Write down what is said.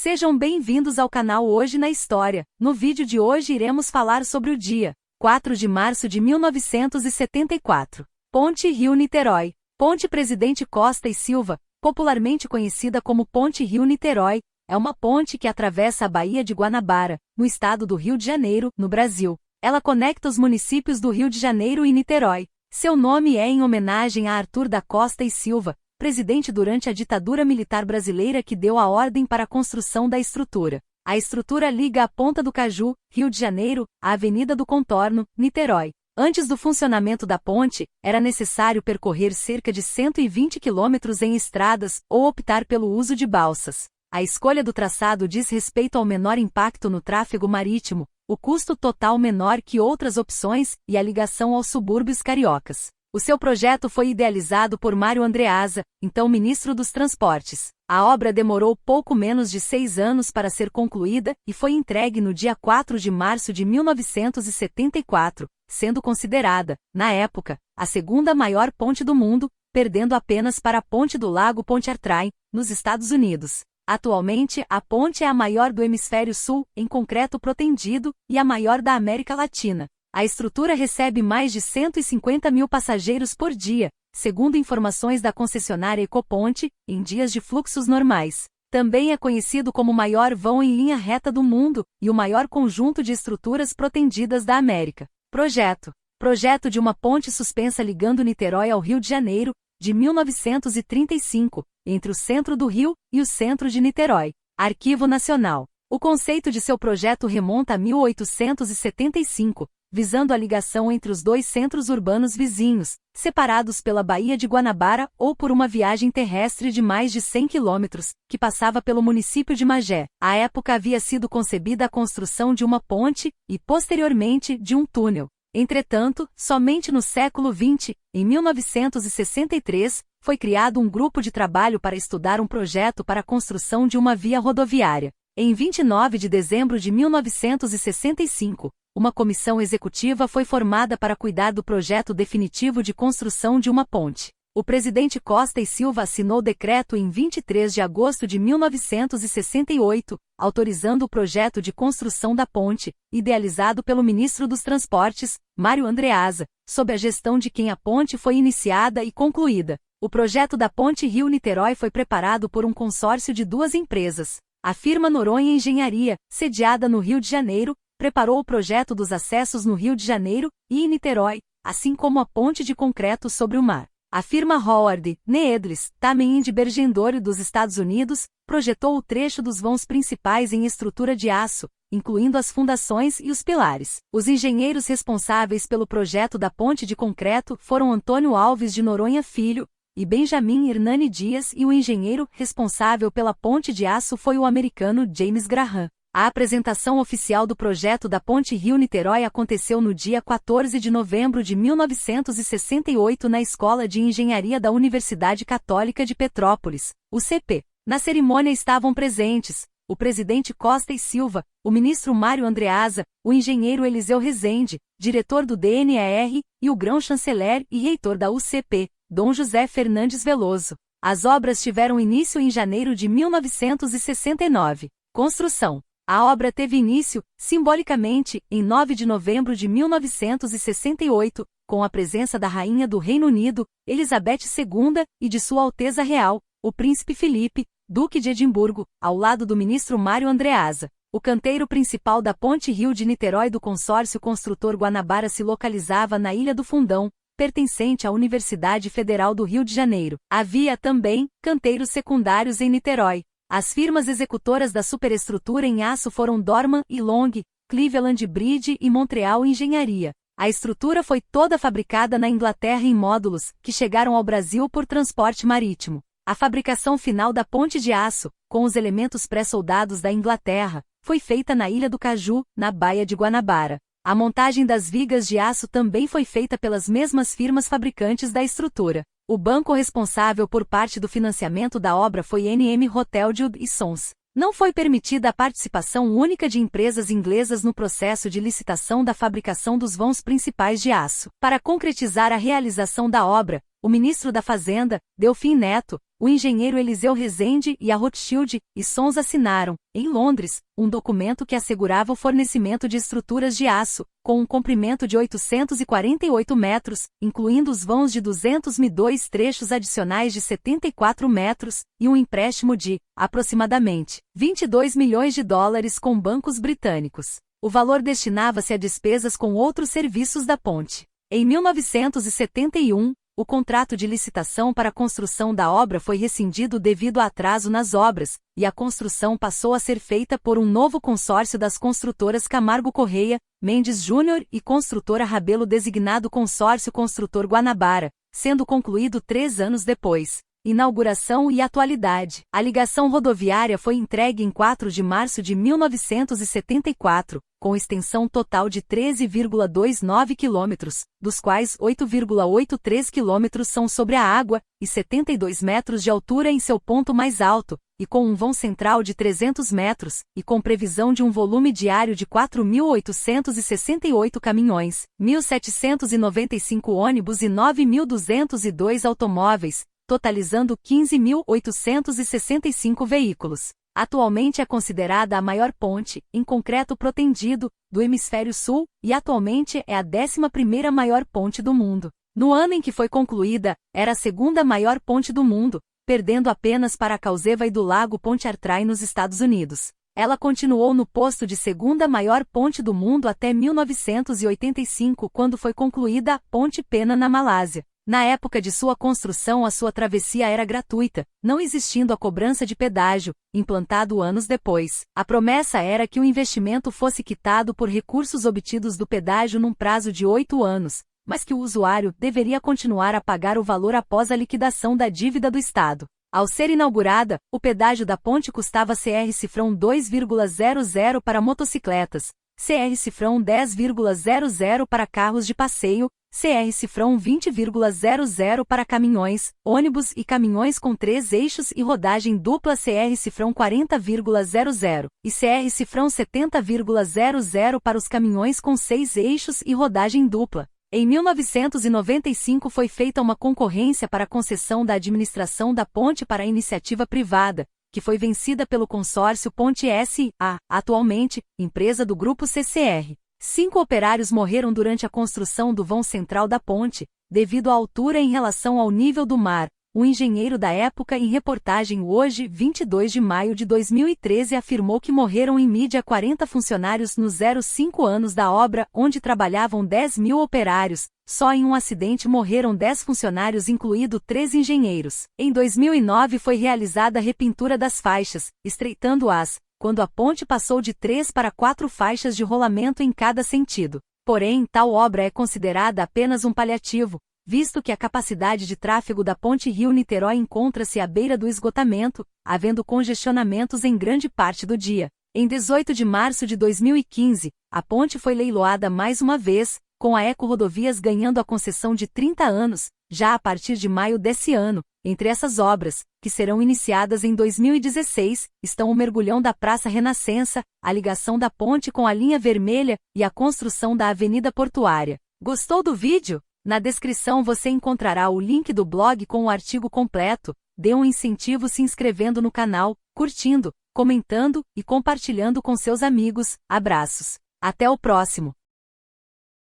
Sejam bem-vindos ao canal Hoje na História. No vídeo de hoje iremos falar sobre o dia 4 de março de 1974. Ponte Rio-Niterói. Ponte Presidente Costa e Silva, popularmente conhecida como Ponte Rio-Niterói, é uma ponte que atravessa a Baía de Guanabara, no estado do Rio de Janeiro, no Brasil. Ela conecta os municípios do Rio de Janeiro e Niterói. Seu nome é em homenagem a Arthur da Costa e Silva, presidente durante a ditadura militar brasileira que deu a ordem para a construção da estrutura. A estrutura liga a Ponta do Caju, Rio de Janeiro, à Avenida do Contorno, Niterói. Antes do funcionamento da ponte, era necessário percorrer cerca de 120 quilômetros em estradas ou optar pelo uso de balsas. A escolha do traçado diz respeito ao menor impacto no tráfego marítimo, o custo total menor que outras opções e a ligação aos subúrbios cariocas. O seu projeto foi idealizado por Mário Andreasa, então ministro dos Transportes. A obra demorou pouco menos de 6 anos para ser concluída e foi entregue no dia 4 de março de 1974, sendo considerada, na época, a segunda maior ponte do mundo, perdendo apenas para a Ponte do Lago Pontchartrain, nos Estados Unidos. Atualmente, a ponte é a maior do Hemisfério Sul, em concreto protendido, e a maior da América Latina. A estrutura recebe mais de 150 mil passageiros por dia, segundo informações da concessionária Ecoponte, em dias de fluxos normais. Também é conhecido como o maior vão em linha reta do mundo e o maior conjunto de estruturas protendidas da América. Projeto de uma ponte suspensa ligando Niterói ao Rio de Janeiro, de 1935, entre o centro do Rio e o centro de Niterói. Arquivo Nacional. O conceito de seu projeto remonta a 1875, visando a ligação entre os dois centros urbanos vizinhos, separados pela Baía de Guanabara ou por uma viagem terrestre de mais de 100 quilômetros, que passava pelo município de Magé. À época havia sido concebida a construção de uma ponte e, posteriormente, de um túnel. Entretanto, somente no século XX, em 1963, foi criado um grupo de trabalho para estudar um projeto para a construção de uma via rodoviária. Em 29 de dezembro de 1965, uma comissão executiva foi formada para cuidar do projeto definitivo de construção de uma ponte. O presidente Costa e Silva assinou o decreto em 23 de agosto de 1968, autorizando o projeto de construção da ponte, idealizado pelo ministro dos Transportes, Mário Andreasa, sob a gestão de quem a ponte foi iniciada e concluída. O projeto da Ponte Rio-Niterói foi preparado por um consórcio de 2 empresas. A firma Noronha Engenharia, sediada no Rio de Janeiro, preparou o projeto dos acessos no Rio de Janeiro e em Niterói, assim como a ponte de concreto sobre o mar. A firma Howard Needles, também de Bergendore dos Estados Unidos, projetou o trecho dos vãos principais em estrutura de aço, incluindo as fundações e os pilares. Os engenheiros responsáveis pelo projeto da ponte de concreto foram Antônio Alves de Noronha Filho e Benjamin Hernani Dias, e o engenheiro responsável pela ponte de aço foi o americano James Graham. A apresentação oficial do projeto da Ponte Rio-Niterói aconteceu no dia 14 de novembro de 1968 na Escola de Engenharia da Universidade Católica de Petrópolis, UCP. Na cerimônia estavam presentes o presidente Costa e Silva, o ministro Mário Andreasa, o engenheiro Eliseu Rezende, diretor do DNER, e o grão-chanceler e reitor da UCP, Dom José Fernandes Veloso. As obras tiveram início em janeiro de 1969. Construção. A obra teve início, simbolicamente, em 9 de novembro de 1968, com a presença da Rainha do Reino Unido, Elizabeth II, e de Sua Alteza Real, o Príncipe Felipe, Duque de Edimburgo, ao lado do ministro Mário Andreasa. O canteiro principal da Ponte Rio de Niterói do consórcio construtor Guanabara se localizava na Ilha do Fundão, pertencente à Universidade Federal do Rio de Janeiro. Havia também canteiros secundários em Niterói. As firmas executoras da superestrutura em aço foram Dorman e Long, Cleveland Bridge e Montreal Engenharia. A estrutura foi toda fabricada na Inglaterra em módulos, que chegaram ao Brasil por transporte marítimo. A fabricação final da ponte de aço, com os elementos pré-soldados da Inglaterra, foi feita na Ilha do Caju, na Baía de Guanabara. A montagem das vigas de aço também foi feita pelas mesmas firmas fabricantes da estrutura. O banco responsável por parte do financiamento da obra foi NM Rothschild & Sons. Não foi permitida a participação única de empresas inglesas no processo de licitação da fabricação dos vãos principais de aço. Para concretizar a realização da obra, o ministro da Fazenda, Delfim Neto, o engenheiro Eliseu Rezende e a Rothschild e Sons assinaram, em Londres, um documento que assegurava o fornecimento de estruturas de aço, com um comprimento de 848 metros, incluindo os vãos de 200 e 2 trechos adicionais de 74 metros, e um empréstimo de, aproximadamente, 22 milhões de dólares com bancos britânicos. O valor destinava-se a despesas com outros serviços da ponte. Em 1971, o contrato de licitação para a construção da obra foi rescindido devido a atraso nas obras, e a construção passou a ser feita por um novo consórcio das construtoras Camargo Correia, Mendes Júnior e Construtora Rabelo designado Consórcio Construtor Guanabara, sendo concluído 3 anos depois. Inauguração e atualidade. A ligação rodoviária foi entregue em 4 de março de 1974, com extensão total de 13,29 quilômetros, dos quais 8,83 quilômetros são sobre a água, e 72 metros de altura em seu ponto mais alto, e com um vão central de 300 metros, e com previsão de um volume diário de 4.868 caminhões, 1.795 ônibus e 9.202 automóveis, totalizando 15.865 veículos. Atualmente é considerada a maior ponte, em concreto protendido, do Hemisfério Sul, e atualmente é a 11ª maior ponte do mundo. No ano em que foi concluída, era a 2ª maior ponte do mundo, perdendo apenas para a Causeway do Lago Pontchartrain nos Estados Unidos. Ela continuou no posto de 2ª maior ponte do mundo até 1985, quando foi concluída a Ponte Pena na Malásia. Na época de sua construção, a sua travessia era gratuita, não existindo a cobrança de pedágio, implantado anos depois. A promessa era que o investimento fosse quitado por recursos obtidos do pedágio num prazo de 8 anos, mas que o usuário deveria continuar a pagar o valor após a liquidação da dívida do Estado. Ao ser inaugurada, o pedágio da ponte custava CR cifrão 2,00 para motocicletas, CR cifrão 10,00 para carros de passeio, CR cifrão 20,00 para caminhões, ônibus e caminhões com 3 eixos e rodagem dupla, CR cifrão 40,00 e CR cifrão 70,00 para os caminhões com 6 eixos e rodagem dupla. Em 1995 foi feita uma concorrência para a concessão da administração da ponte para a iniciativa privada, que foi vencida pelo consórcio Ponte S.A., atualmente, empresa do Grupo CCR. 5 operários morreram durante a construção do vão central da ponte, devido à altura em relação ao nível do mar. O engenheiro da época, em reportagem hoje, 22 de maio de 2013, afirmou que morreram em mídia 40 funcionários nos 05 anos da obra, onde trabalhavam 10.000 operários. Só em um acidente morreram 10 funcionários, incluído 3 engenheiros. Em 2009 foi realizada a repintura das faixas, estreitando-as, quando a ponte passou de 3 para 4 faixas de rolamento em cada sentido. Porém, tal obra é considerada apenas um paliativo, visto que a capacidade de tráfego da Ponte Rio-Niterói encontra-se à beira do esgotamento, havendo congestionamentos em grande parte do dia. Em 18 de março de 2015, a ponte foi leiloada mais uma vez, com a Eco Rodovias ganhando a concessão de 30 anos, já a partir de maio desse ano. Entre essas obras, que serão iniciadas em 2016, estão o mergulhão da Praça Renascença, a ligação da ponte com a linha vermelha e a construção da Avenida Portuária. Gostou do vídeo? Na descrição você encontrará o link do blog com o artigo completo. Dê um incentivo se inscrevendo no canal, curtindo, comentando e compartilhando com seus amigos. Abraços. Até o próximo.